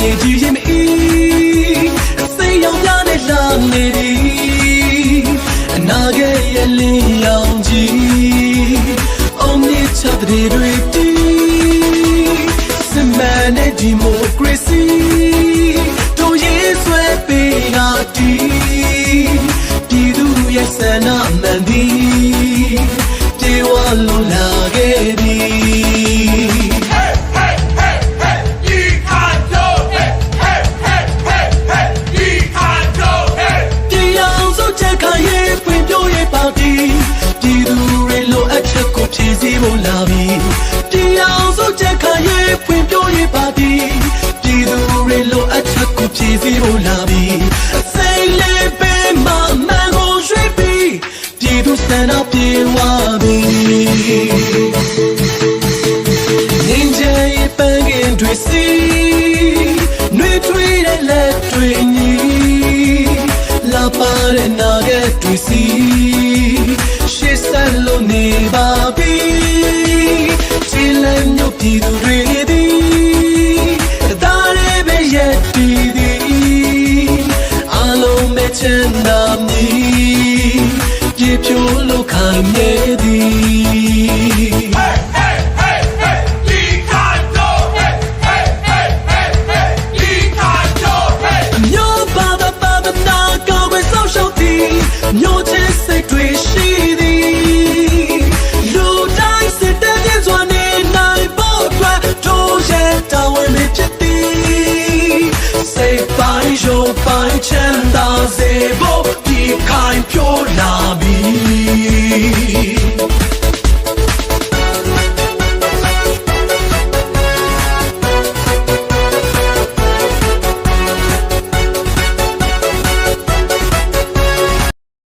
မြေကြီးရင်မအီစိတ်ရောင်ပြနဲ့လာနေပြီအနာဂတ်ရဲ့လင်းရောင်ကြီးအောင်မြင်ချတဲ့တွေတီစမန်နဲ့ဒီမိုကရေစီတို့ရေးဆွဲပေးတာတီပြည်သူရဲ့ဆန္ဒမှန်သည်ပြေဝလို့လာခဲ့ပြီဖြည့်စည်းဖို့လာပြီတရားစုချက်ခရဲဖွင့်ပြရေးပါတီပြည်သူတွေလိုအပ်ချက်ကိုဖြည့်စည်းဖို့လာပြီစိတ်လေးပေးမှမှန်ကိုရွှေ့ပြီးပြည်သူစံတော်ပြေဝပြီငင်းချေပန်းကင်တွေစီနှွေထွေးတဲ့လက်တွေညီလာပါတဲ့နာရဲ့တွေစီရှေ့ဆက်လို့နေပါပြီချီလန်းညို့ပြည်သူတွေသည်ဒါရဲပဲရဲ့တည်သည်အလုံးမဲ့ချမ်းသာမည်ပြေဖြိုးလို့ခိုင်နေ